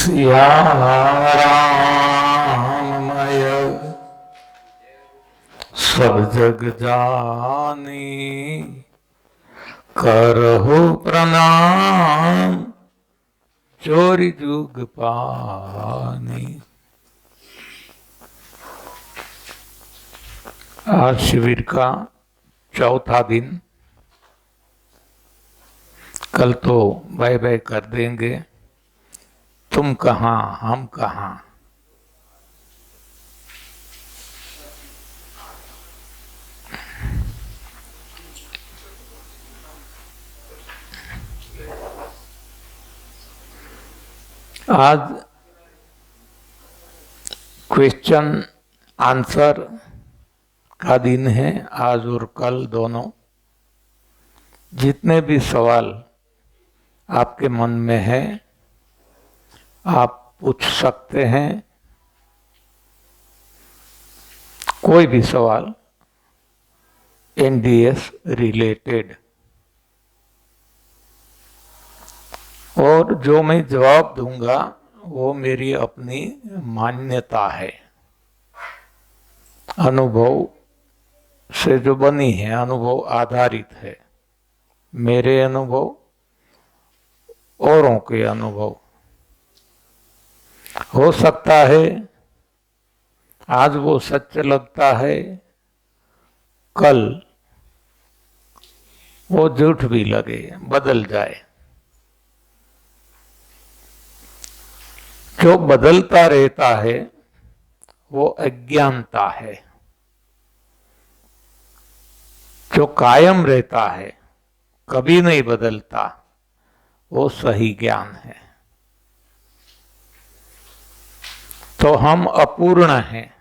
सिया राममय सब जग जानी, करहु प्रणाम चोरी जुग पानी। आज शिविर का चौथा दिन। कल तो बाय बाय कर देंगे। तुम कहाँ हम कहाँ। आज क्वेश्चन आंसर का दिन है। आज और कल दोनों। जितने भी सवाल आपके मन में है आप पूछ सकते हैं। कोई भी सवाल एनडीएस रिलेटेड, और जो मैं जवाब दूंगा वो मेरी अपनी मान्यता है, अनुभव से जो बनी है, अनुभव आधारित है। मेरे अनुभव, औरों के अनुभव। हो सकता है आज वो सच लगता है, कल वो झूठ भी लगे, बदल जाए। जो बदलता रहता है वो अज्ञानता है। जो कायम रहता है, कभी नहीं बदलता, वो सही ज्ञान है। तो हम अपूर्ण हैं।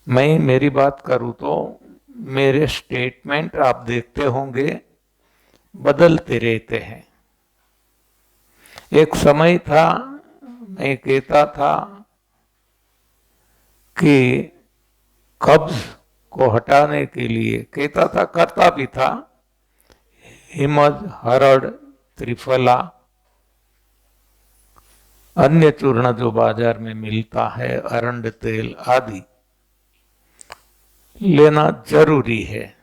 मैं मेरी बात करूं तो मेरे स्टेटमेंट आप देखते होंगे बदलते रहते हैं। एक समय था मैं कहता था कि कब्ज को हटाने के लिए कहता था, करता भी था। हिमज, हरड़, त्रिफला, अन्य चूर्ण जो बाजार में मिलता है, अरंड तेल आदि लेना जरूरी है।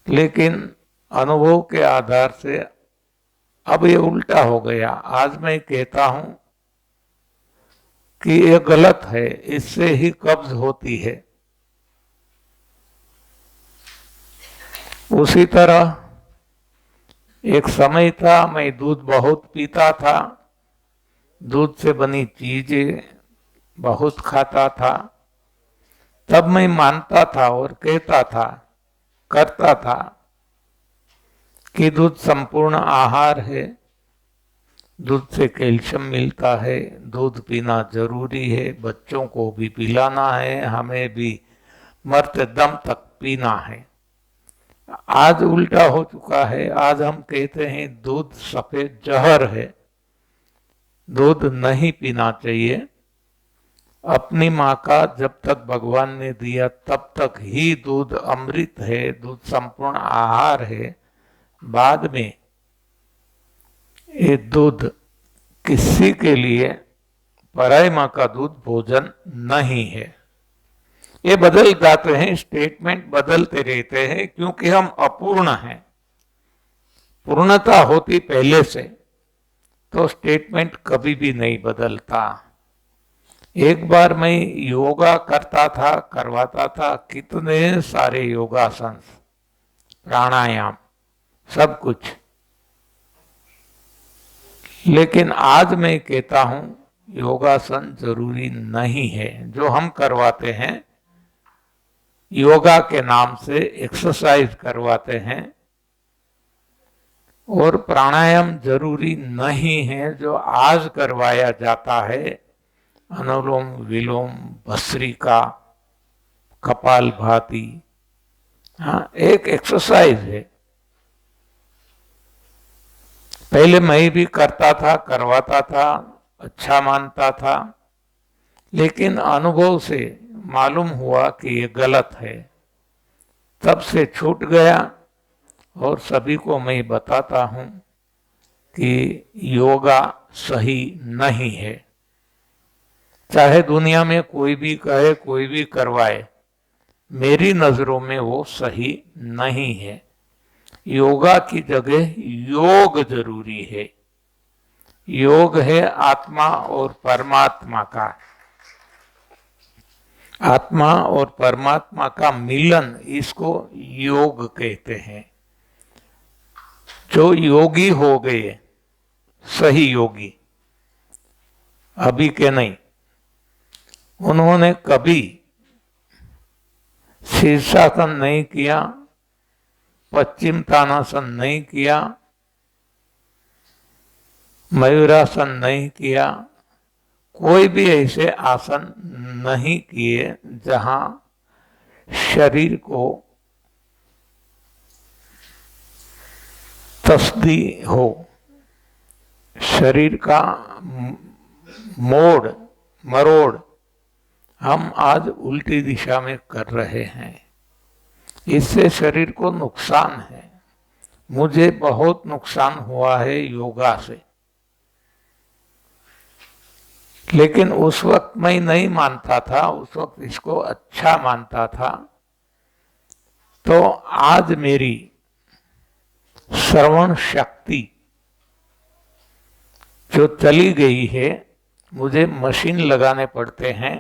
लेकिन अनुभव के आधार से अब ये उल्टा हो गया। आज मैं कहता हूं कि ये गलत है, इससे ही कब्ज होती है। उसी तरह एक समय था मैं दूध बहुत पीता था, दूध से बनी चीजें बहुत खाता था। तब मैं मानता था और कहता था, करता था कि दूध संपूर्ण आहार है, दूध से कैल्शियम मिलता है, दूध पीना जरूरी है, बच्चों को भी पिलाना है, हमें भी मरते दम तक पीना है। आज उल्टा हो चुका है। आज हम कहते हैं दूध सफेद जहर है, दूध नहीं पीना चाहिए। अपनी माँ का जब तक भगवान ने दिया तब तक ही दूध अमृत है, दूध संपूर्ण आहार है। बाद में ये दूध किसी के लिए, पराई माँ का दूध भोजन नहीं है। ये बदल जाते हैं, स्टेटमेंट बदलते रहते हैं, क्योंकि हम अपूर्ण हैं। पूर्णता होती पहले से तो स्टेटमेंट कभी भी नहीं बदलता। एक बार मैं योगा करता था, करवाता था, कितने सारे योगासन, प्राणायाम, सब कुछ। लेकिन आज मैं कहता हूं योगासन जरूरी नहीं है। जो हम करवाते हैं योगा के नाम से एक्सरसाइज करवाते हैं, और प्राणायाम जरूरी नहीं है जो आज करवाया जाता है। अनुलोम विलोम, भस्त्रिका, कपालभाति, हाँ, एक एक्सरसाइज है। पहले मैं भी करता था, करवाता था, अच्छा मानता था। लेकिन अनुभव से मालूम हुआ कि ये गलत है। तब से छूट गया और सभी को मैं बताता हूं कि योगा सही नहीं है। चाहे दुनिया में कोई भी कहे, कोई भी करवाए, मेरी नजरों में वो सही नहीं है। योगा की जगह योग जरूरी है। योग है आत्मा और परमात्मा का, आत्मा और परमात्मा का मिलन, इसको योग कहते हैं। जो योगी हो गए, सही योगी, अभी के नहीं, उन्होंने कभी शीर्षासन नहीं किया, पश्चिम तानासन नहीं किया, मयूरासन नहीं किया, कोई भी ऐसे आसन नहीं किए जहां शरीर को तसदी हो, शरीर का मोड़ मरोड़ हम आज उल्टी दिशा में कर रहे हैं। इससे शरीर को नुकसान है। मुझे बहुत नुकसान हुआ है योगा से, लेकिन उस वक्त मैं नहीं मानता था, उस वक्त इसको अच्छा मानता था। तो आज मेरी श्रवण शक्ति जो चली गई है, मुझे मशीन लगाने पड़ते हैं,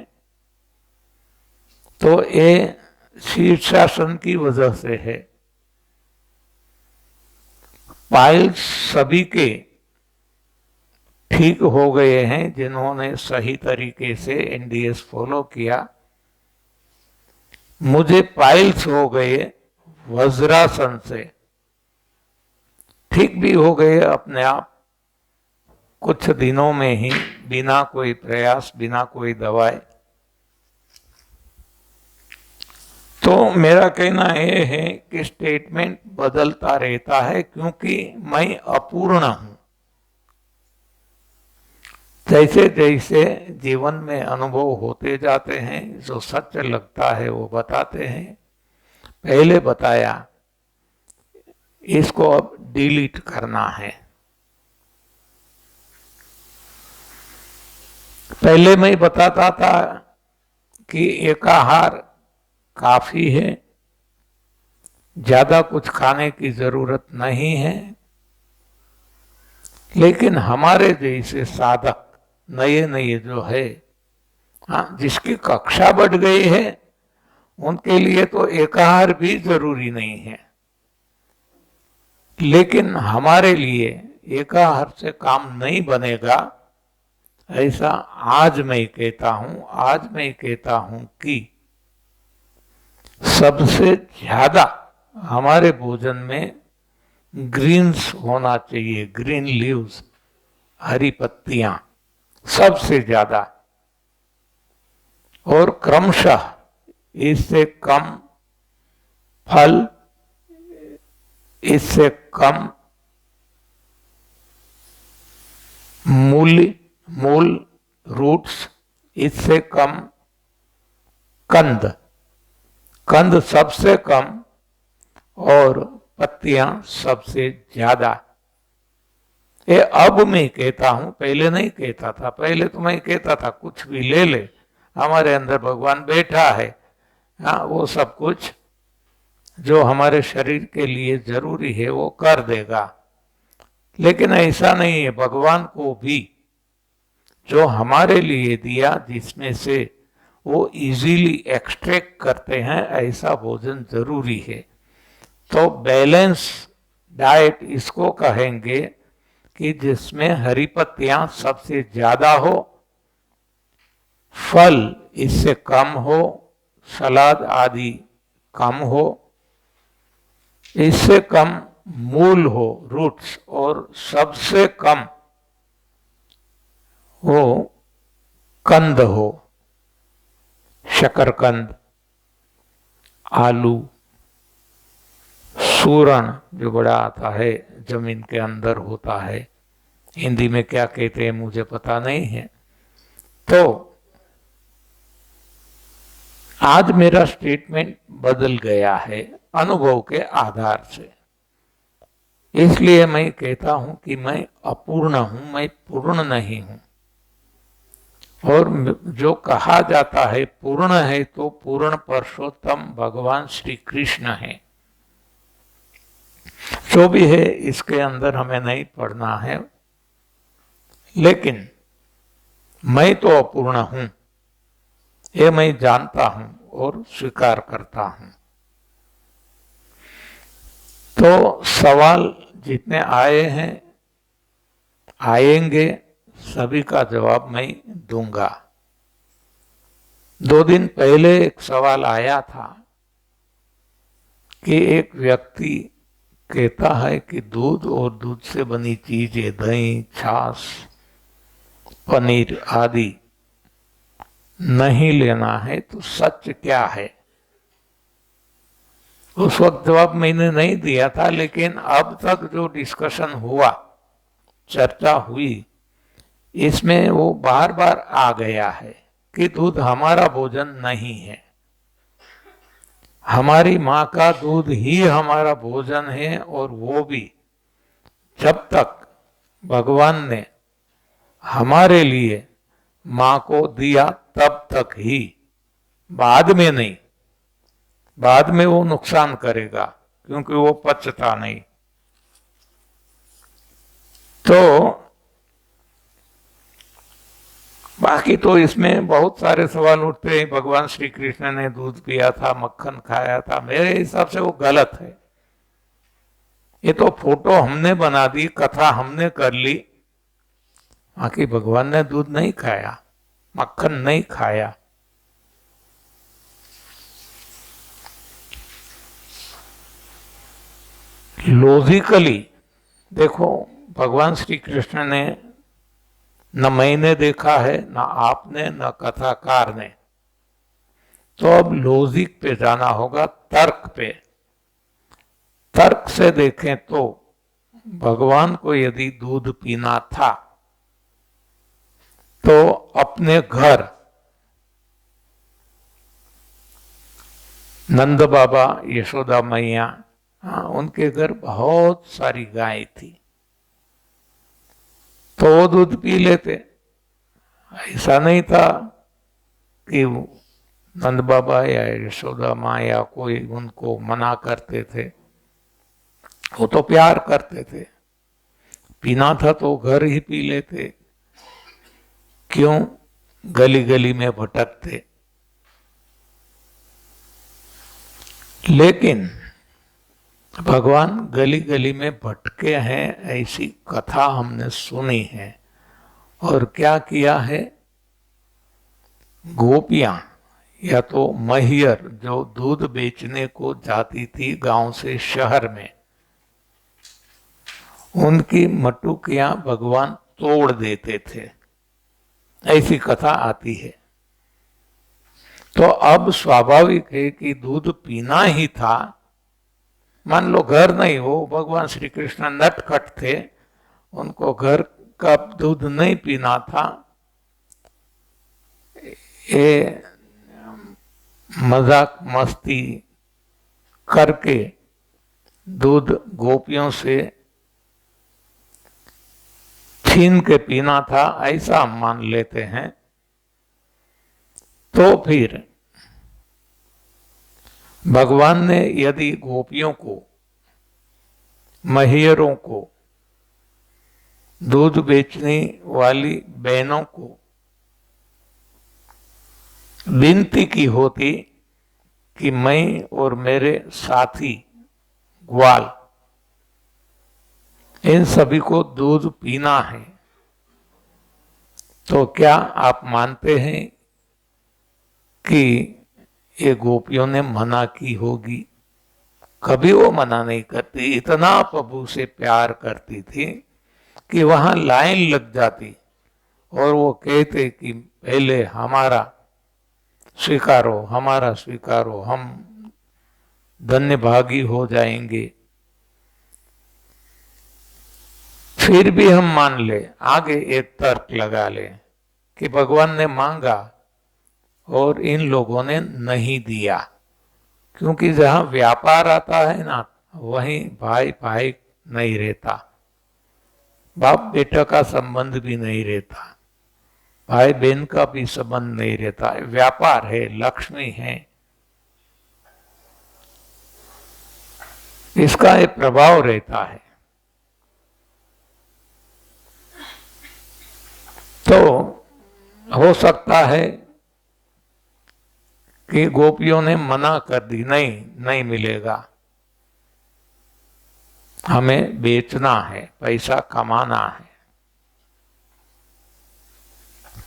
तो ये शीर्षासन की वजह से है। पाइल्स सभी के ठीक हो गए हैं जिन्होंने सही तरीके से एनडीएस फॉलो किया। मुझे पाइल्स हो गए वज्रासन से, ठीक भी हो गए अपने आप कुछ दिनों में ही, बिना कोई प्रयास, बिना कोई दवाई। तो मेरा कहना यह है कि स्टेटमेंट बदलता रहता है, क्योंकि मैं अपूर्ण हूं। जैसे जैसे जीवन में अनुभव होते जाते हैं, जो सच लगता है वो बताते हैं। पहले बताया, इसको अब डिलीट करना है। पहले मैं बताता था कि एकाहार काफी है, ज्यादा कुछ खाने की जरूरत नहीं है। लेकिन हमारे जैसे साधक नए नए जो है, हाँ, जिसकी कक्षा बढ़ गई है, उनके लिए तो एकाहार भी जरूरी नहीं है। लेकिन हमारे लिए एकाहार से काम नहीं बनेगा, ऐसा आज मैं कहता हूं। आज मैं कहता हूं कि सबसे ज्यादा हमारे भोजन में ग्रीन्स होना चाहिए, ग्रीन लीव्स, हरी पत्तियां सबसे ज्यादा, और क्रमशः इससे कम फल, इससे कम मूल रूट्स, इससे कम कंद सबसे कम, और पत्तियां सबसे ज्यादा। ये अब मैं कहता हूं, पहले नहीं कहता था। पहले तो मैं कहता था कुछ भी ले ले, हमारे अंदर भगवान बैठा है, हाँ, वो सब कुछ जो हमारे शरीर के लिए जरूरी है वो कर देगा। लेकिन ऐसा नहीं है। भगवान को भी जो हमारे लिए दिया, जिसमें से वो इजीली एक्सट्रैक्ट करते हैं, ऐसा भोजन जरूरी है। तो बैलेंस डाइट इसको कहेंगे कि जिसमें हरी पत्तियां सबसे ज्यादा हो, फल इससे कम हो, सलाद आदि कम हो, इससे कम मूल हो, रूट्स, और सबसे कम वो कंद हो, शकरकंद, आलू, सूरण जो बड़ा आता है, जमीन के अंदर होता है, हिंदी में क्या कहते हैं मुझे पता नहीं है। तो आज मेरा स्टेटमेंट बदल गया है अनुभव के आधार से। इसलिए मैं कहता हूं कि मैं अपूर्ण हूं, मैं पूर्ण नहीं हूं। और जो कहा जाता है पूर्ण है, तो पूर्ण पुरुषोत्तम भगवान श्री कृष्ण है। जो भी है इसके अंदर हमें नहीं पढ़ना है, लेकिन मैं तो अपूर्ण हूं, ये मैं जानता हूं और स्वीकार करता हूं। तो सवाल जितने आए हैं, आएंगे, सभी का जवाब मैं दूंगा। 2 दिन पहले एक सवाल आया था कि एक व्यक्ति कहता है कि दूध और दूध से बनी चीजें, दही, छाछ, पनीर आदि नहीं लेना है, तो सच क्या है? उस वक्त जवाब मैंने नहीं दिया था, लेकिन अब तक जो डिस्कशन हुआ, चर्चा हुई, इसमें वो बार बार आ गया है कि दूध हमारा भोजन नहीं है। हमारी माँ का दूध ही हमारा भोजन है, और वो भी जब तक भगवान ने हमारे लिए माँ को दिया तब तक ही, बाद में नहीं। बाद में वो नुकसान करेगा, क्योंकि वो पचता नहीं। तो बाकी तो इसमें बहुत सारे सवाल उठते हैं। भगवान श्री कृष्ण ने दूध पिया था, मक्खन खाया था, मेरे हिसाब से वो गलत है। ये तो फोटो हमने बना दी, कथा हमने कर ली, बाकी भगवान ने दूध नहीं खाया, मक्खन नहीं खाया। लॉजिकली देखो, भगवान श्री कृष्ण ने न मैंने देखा है, न आपने, न कथाकार ने। तो अब लॉजिक पे जाना होगा, तर्क पे। तर्क से देखें तो भगवान को यदि दूध पीना था, तो अपने घर नंद बाबा, यशोदा मैया, उनके घर बहुत सारी गाय थी, तो वो दूध पी लेते। ऐसा नहीं था कि नंद बाबा या यशोदा माँ या कोई उनको मना करते थे, वो तो प्यार करते थे। पीना था तो घर ही पी लेते, क्यों गली गली में भटकते। लेकिन भगवान गली गली में भटके हैं, ऐसी कथा हमने सुनी है। और क्या किया है, गोपियां या तो महियर जो दूध बेचने को जाती थी गांव से शहर में, उनकी मटुकियां भगवान तोड़ देते थे, ऐसी कथा आती है। तो अब स्वाभाविक है कि दूध पीना ही था। मान लो घर नहीं हो, भगवान श्री कृष्ण नटखट थे, उनको घर का दूध नहीं पीना था, ये मजाक मस्ती करके दूध गोपियों से छीन के पीना था, ऐसा हम मान लेते हैं। तो फिर भगवान ने यदि गोपियों को, महियरों को, दूध बेचने वाली बहनों को विनती की होती कि मैं और मेरे साथी ग्वाल, इन सभी को दूध पीना है, तो क्या आप मानते हैं कि ये गोपियों ने मना की होगी? कभी वो मना नहीं करती। इतना प्रभु से प्यार करती थी कि वहां लाइन लग जाती और वो कहते कि पहले हमारा स्वीकारो, हमारा स्वीकारो, हम धन्य भागी हो जाएंगे। फिर भी हम मान ले, आगे एक तर्क लगा ले कि भगवान ने मांगा और इन लोगों ने नहीं दिया, क्योंकि जहां व्यापार आता है ना, वहीं भाई भाई नहीं रहता, बाप बेटा का संबंध भी नहीं रहता, भाई बहन का भी संबंध नहीं रहता। व्यापार है, लक्ष्मी है, इसका एक प्रभाव रहता है। तो हो सकता है कि गोपियों ने मना कर दी, नहीं नहीं मिलेगा, हमें बेचना है, पैसा कमाना है।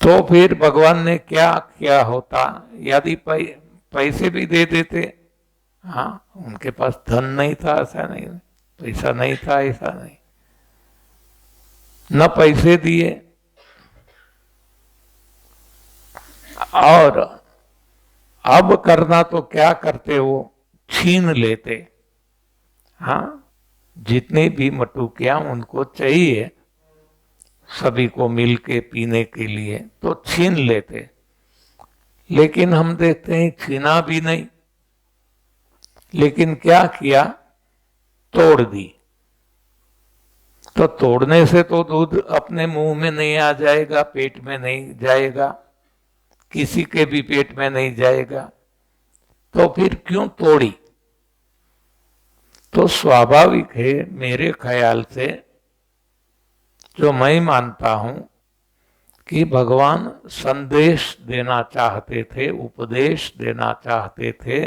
तो फिर भगवान ने क्या किया होता, यदि पैसे भी दे देते, हाँ उनके पास धन नहीं था ऐसा नहीं, पैसा नहीं था ऐसा नहीं, न पैसे दिए और अब करना तो क्या करते, वो छीन लेते। हाँ, जितने भी मटुकियां उनको चाहिए सभी को मिलके पीने के लिए, तो छीन लेते। लेकिन हम देखते हैं छीना भी नहीं, लेकिन क्या किया, तोड़ दी। तो तोड़ने से तो दूध अपने मुंह में नहीं आ जाएगा, पेट में नहीं जाएगा, किसी के भी पेट में नहीं जाएगा, तो फिर क्यों तोड़ी। तो स्वाभाविक है मेरे ख्याल से, जो मैं मानता हूं कि भगवान संदेश देना चाहते थे, उपदेश देना चाहते थे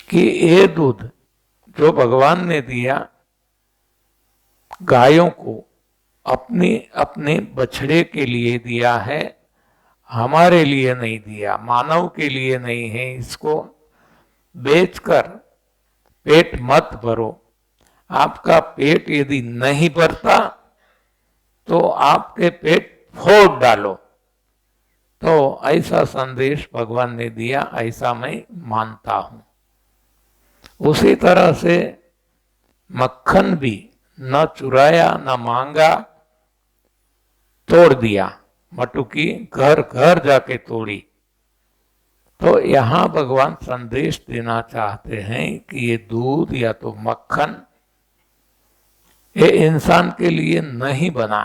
कि ये दूध जो भगवान ने दिया गायों को, अपने बछड़े के लिए दिया है, हमारे लिए नहीं दिया, मानव के लिए नहीं है। इसको बेचकर पेट मत भरो, आपका पेट यदि नहीं भरता तो आपके पेट फोड़ डालो। तो ऐसा संदेश भगवान ने दिया, ऐसा मैं मानता हूं। उसी तरह से मक्खन भी न चुराया न मांगा, तोड़ दिया, मटुकी घर घर जाके तोड़ी। तो यहां भगवान संदेश देना चाहते हैं कि ये दूध या तो मक्खन ये इंसान के लिए नहीं बना,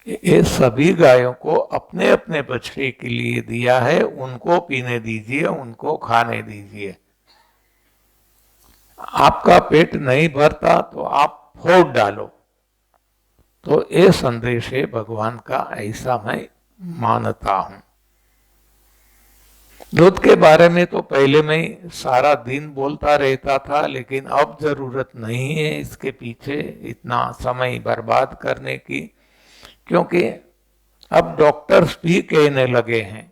ये सभी गायों को अपने अपने बछड़े के लिए दिया है, उनको पीने दीजिए, उनको खाने दीजिए। आपका पेट नहीं भरता तो आप फोड़ डालो। तो ये संदेश है भगवान का, ऐसा मैं मानता हूं। दूध के बारे में तो पहले मैं सारा दिन बोलता रहता था, लेकिन अब जरूरत नहीं है इसके पीछे इतना समय बर्बाद करने की, क्योंकि अब डॉक्टर्स भी कहने लगे हैं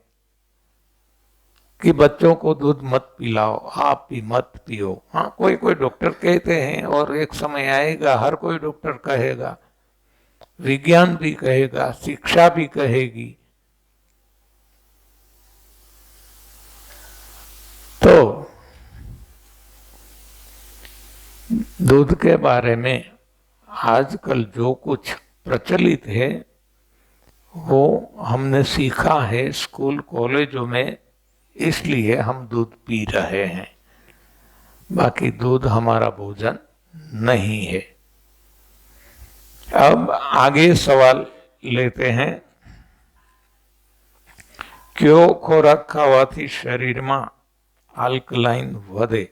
कि बच्चों को दूध मत पिलाओ, आप भी मत पियो। हाँ, कोई कोई डॉक्टर कहते हैं, और एक समय आएगा हर कोई डॉक्टर कहेगा, विज्ञान भी कहेगा, शिक्षा भी कहेगी। तो दूध के बारे में आजकल जो कुछ प्रचलित है वो हमने सीखा है स्कूल कॉलेजों में, इसलिए हम दूध पी रहे हैं, बाकी दूध हमारा भोजन नहीं है। अब आगे सवाल लेते हैं, क्यों खोराक खावाथी शरीर में अल्कलाइन વધે?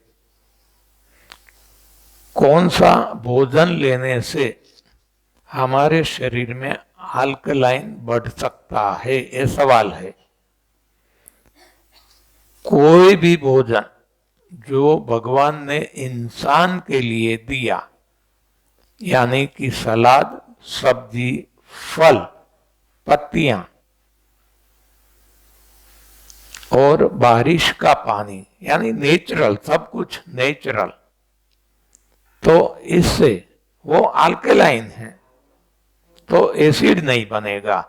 कौन सा भोजन लेने से हमारे शरीर में अल्कलाइन बढ़ सकता है, ये सवाल है। कोई भी भोजन जो भगवान ने इंसान के लिए दिया, यानी कि सलाद, सब्जी, फल, पत्तियां और बारिश का पानी, यानी नेचुरल, सब कुछ नेचुरल, तो इससे वो अल्कलाइन है, तो एसिड नहीं बनेगा।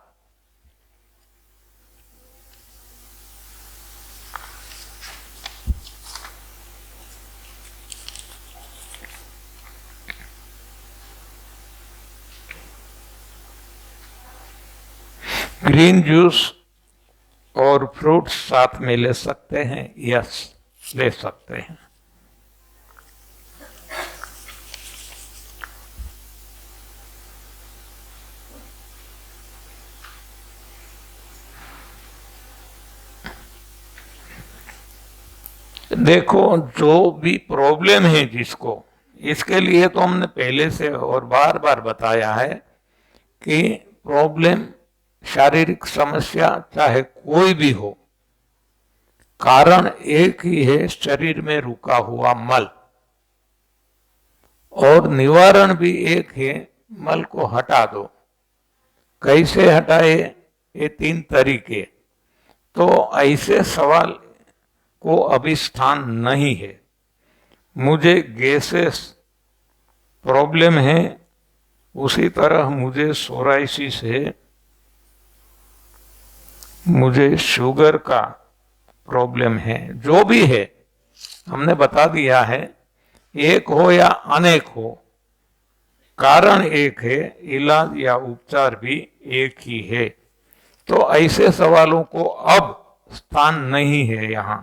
ग्रीन जूस और फ्रूट्स साथ में ले सकते हैं? यस, ले सकते हैं। देखो, जो भी प्रॉब्लम है जिसको, इसके लिए तो हमने पहले से और बार बार बताया है कि प्रॉब्लम, शारीरिक समस्या चाहे कोई भी हो, कारण एक ही है, शरीर में रुका हुआ मल, और निवारण भी एक है, मल को हटा दो। कैसे हटाए? ये 3 तरीके। तो ऐसे सवाल को अभी स्थान नहीं है। मुझे गैसेस प्रॉब्लम है, उसी तरह मुझे सोराइसिस है, मुझे शुगर का प्रॉब्लम है, जो भी है हमने बता दिया है। एक हो या अनेक हो, कारण एक है, इलाज या उपचार भी एक ही है। तो ऐसे सवालों को अब स्थान नहीं है यहां।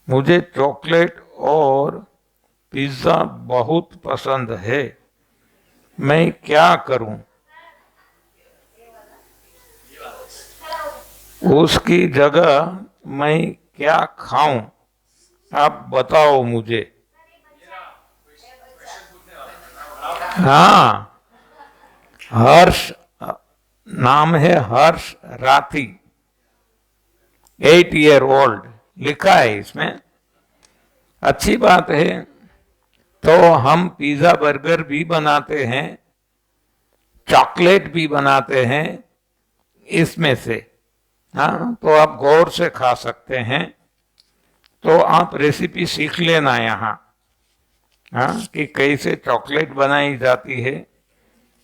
मुझे चॉकलेट और पिज्जा बहुत पसंद है, मैं क्या करूं? उसकी जगह मैं क्या खाऊं? आप बताओ मुझे। हाँ, हर्ष नाम है, हर्ष राठी, 8 ईयर ओल्ड लिखा है इसमें। अच्छी बात है। तो हम पिज्जा बर्गर भी बनाते हैं, चॉकलेट भी बनाते हैं इसमें से। हाँ, तो आप गौर से खा सकते हैं। तो आप रेसिपी सीख लेना यहाँ, हाँ, कि कैसे चॉकलेट बनाई जाती है,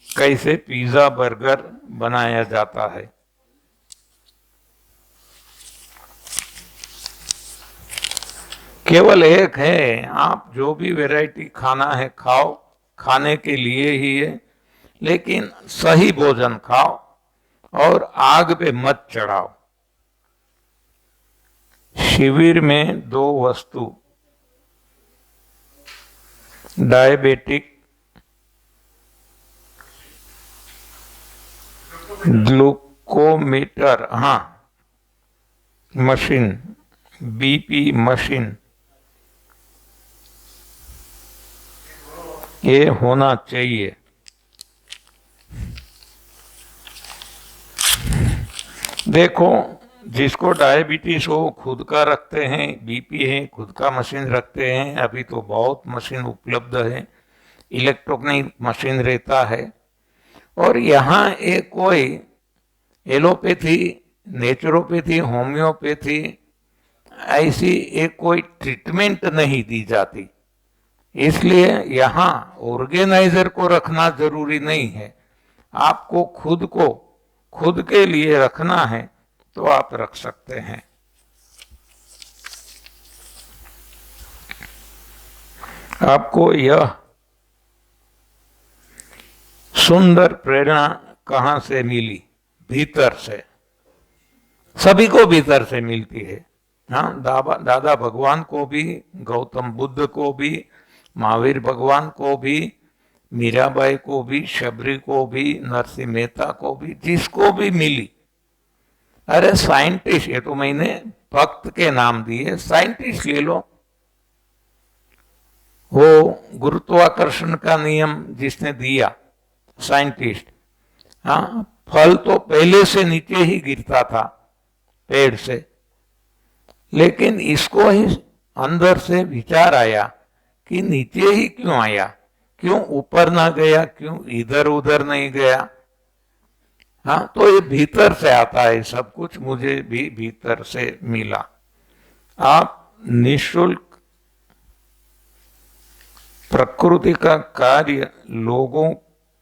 कैसे पिज्जा बर्गर बनाया जाता है। केवल एक है, आप जो भी वैरायटी खाना है खाओ, खाने के लिए ही है, लेकिन सही भोजन खाओ और आग पे मत चढ़ाओ। शिविर में 2 वस्तु, डायबिटिक ग्लूकोमीटर, हाँ, मशीन, बीपी मशीन, ये होना चाहिए। देखो, जिसको डायबिटीज हो खुद का रखते हैं, बीपी है खुद का मशीन रखते हैं। अभी तो बहुत मशीन उपलब्ध है, इलेक्ट्रॉनिक मशीन रहता है। और यहाँ एक कोई एलोपैथी, नेचुरोपैथी, होम्योपैथी, ऐसी एक कोई ट्रीटमेंट नहीं दी जाती। इसलिए यहाँ ऑर्गेनाइजर को रखना जरूरी नहीं है। आपको खुद को, खुद के लिए रखना है तो आप रख सकते हैं। आपको यह सुंदर प्रेरणा कहां से मिली? भीतर से। सभी को भीतर से मिलती है। हाँ, दादा भगवान को भी, गौतम बुद्ध को भी, महावीर भगवान को भी, मीराबाई को भी, शबरी को भी, नरसिंह मेहता को भी, जिसको भी मिली। अरे साइंटिस्ट, ये तो मैंने भक्त के नाम दिए, साइंटिस्ट ले लो। वो गुरुत्वाकर्षण का नियम जिसने दिया, साइंटिस्ट। हाँ, फल तो पहले से नीचे ही गिरता था पेड़ से, लेकिन इसको ही अंदर से विचार आया कि नीचे ही क्यों आया, क्यों ऊपर ना गया, क्यों इधर उधर नहीं गया। हाँ, तो ये भीतर से आता है सब कुछ, मुझे भी भीतर से मिला। आप निःशुल्क प्रकृति का कार्य, लोगों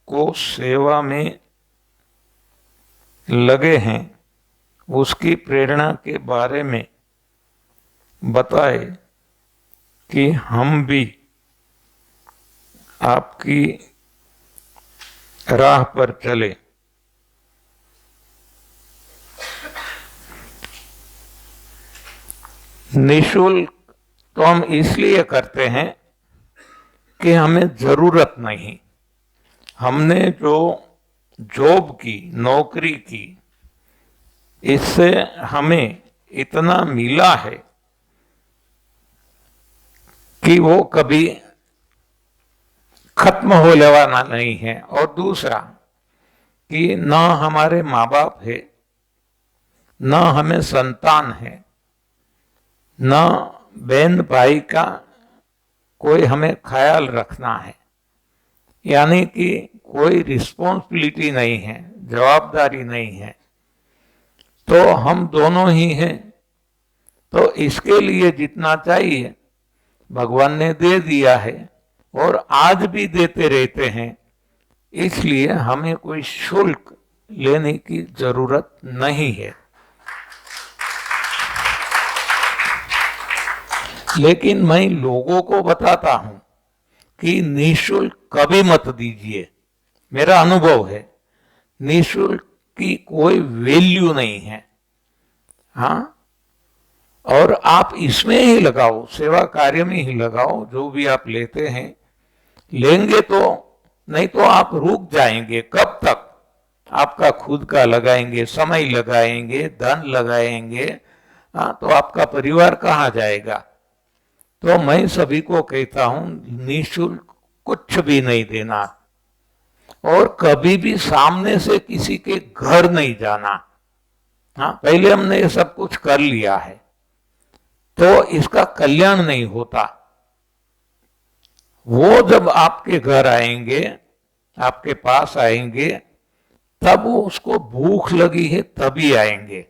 को सेवा में लगे हैं, उसकी प्रेरणा के बारे में बताए कि हम भी आपकी राह पर चले। निःशुल्क तो हम इसलिए करते हैं कि हमें जरूरत नहीं। हमने जो जॉब की, नौकरी की, इससे हमें इतना मिला है कि वो कभी खत्म होने वाला नहीं है, और दूसरा कि न हमारे माँ बाप है, न हमें संतान है, न बहन भाई का कोई हमें ख्याल रखना है, यानी कि कोई रिस्पॉन्सिबिलिटी नहीं है, जवाबदारी नहीं है, तो हम दोनों ही हैं। तो इसके लिए जितना चाहिए भगवान ने दे दिया है और आज भी देते रहते हैं, इसलिए हमें कोई शुल्क लेने की जरूरत नहीं है। लेकिन मैं लोगों को बताता हूं कि निःशुल्क कभी मत दीजिए। मेरा अनुभव है, निःशुल्क की कोई वैल्यू नहीं है। हाँ, और आप इसमें ही लगाओ, सेवा कार्य में ही लगाओ, जो भी आप लेते हैं। लेंगे तो, नहीं तो आप रुक जाएंगे। कब तक? आपका खुद का लगाएंगे, समय लगाएंगे, धन लगाएंगे, हाँ, तो आपका परिवार कहाँ जाएगा? तो मैं सभी को कहता हूं, निःशुल्क कुछ भी नहीं देना, और कभी भी सामने से किसी के घर नहीं जाना। हाँ, पहले हमने ये सब कुछ कर लिया है तो इसका कल्याण नहीं होता। वो जब आपके घर आएंगे, आपके पास आएंगे, तब वो उसको भूख लगी है तभी आएंगे,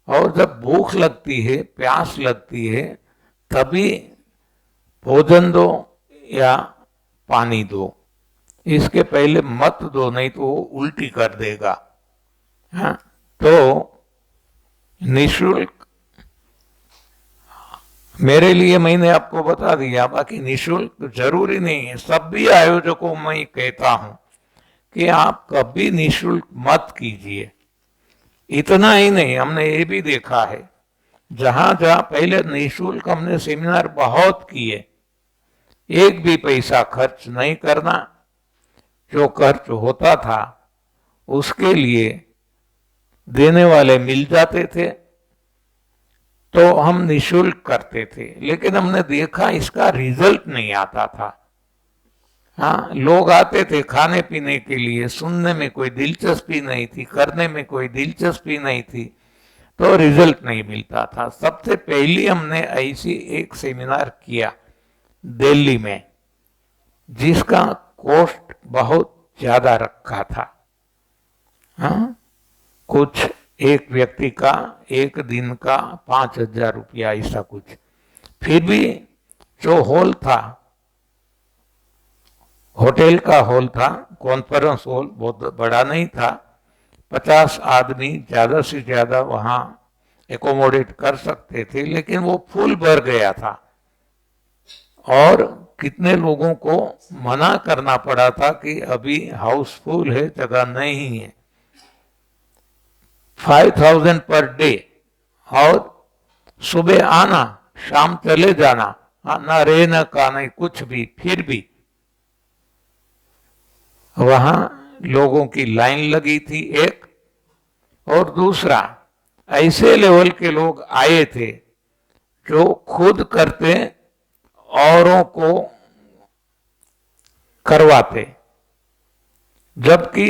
और जब भूख लगती है, प्यास लगती है, तभी भोजन दो या पानी दो। इसके पहले मत दो, नहीं तो वो उल्टी कर देगा। हाँ, तो निःशुल्क मेरे लिए मैंने आपको बता दिया, बाकी निःशुल्क जरूरी नहीं है। सभी आयोजकों को मैं कहता हूं कि आप कभी निःशुल्क मत कीजिए। इतना ही नहीं, हमने ये भी देखा है, जहां जहां पहले निःशुल्क हमने सेमिनार बहुत किए, एक भी पैसा खर्च नहीं करना, जो खर्च होता था उसके लिए देने वाले मिल जाते थे, तो हम निःशुल्क करते थे। लेकिन हमने देखा इसका रिजल्ट नहीं आता था। हाँ, लोग आते थे खाने पीने के लिए, सुनने में कोई दिलचस्पी नहीं थी, करने में कोई दिलचस्पी नहीं थी, तो रिजल्ट नहीं मिलता था। सबसे पहले हमने ऐसी एक सेमिनार किया दिल्ली में, जिसका कॉस्ट बहुत ज्यादा रखा था। हाँ, कुछ एक व्यक्ति का एक दिन का 5,000 रुपया, ऐसा कुछ। फिर भी जो हॉल था, होटल का हॉल था, कॉन्फ्रेंस हॉल, बहुत बड़ा नहीं था, 50 आदमी ज्यादा से ज्यादा वहां एकोमोडेट कर सकते थे, लेकिन वो फुल भर गया था, और कितने लोगों को मना करना पड़ा था कि अभी हाउसफुल है, जगह नहीं है। 5,000 पर डे, और सुबह आना, शाम चले जाना, ना रहना का नहीं कुछ भी। फिर भी वहां लोगों की लाइन लगी थी, एक, और दूसरा ऐसे लेवल के लोग आए थे जो खुद करते, औरों को करवाते। जबकि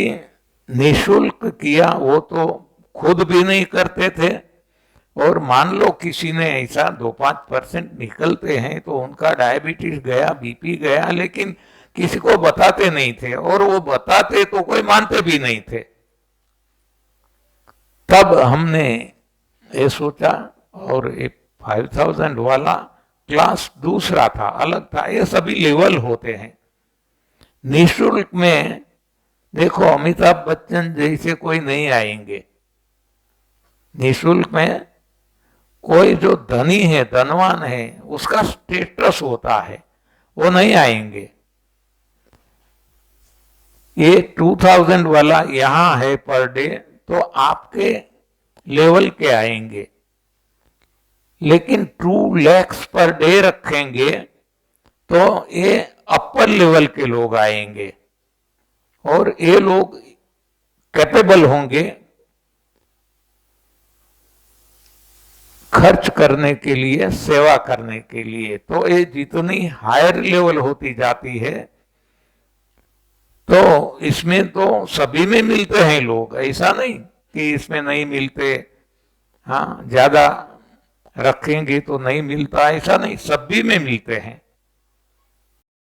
निःशुल्क किया वो तो खुद भी नहीं करते थे, और मान लो किसी ने ऐसा 2-5% निकलते हैं तो उनका डायबिटीज गया, बीपी गया, लेकिन किसी को बताते नहीं थे, और वो बताते तो कोई मानते भी नहीं थे। तब हमने ये सोचा, और एक 5,000 वाला क्लास दूसरा था, अलग था। ये सभी लेवल होते हैं। निःशुल्क में देखो, अमिताभ बच्चन जैसे कोई नहीं आएंगे। निःशुल्क में कोई जो धनी है, धनवान है, उसका स्टेटस होता है, वो नहीं आएंगे। ये 2,000 वाला यहां है पर डे, तो आपके लेवल के आएंगे। लेकिन 2 लाख पर डे रखेंगे तो ये अपर लेवल के लोग आएंगे, और ये लोग कैपेबल होंगे खर्च करने के लिए, सेवा करने के लिए। तो ये जितनी हायर लेवल होती जाती है तो इसमें तो सभी में मिलते हैं लोग, ऐसा नहीं कि इसमें नहीं मिलते। हाँ, ज्यादा रखेंगे तो नहीं मिलता, ऐसा नहीं, सभी में मिलते हैं।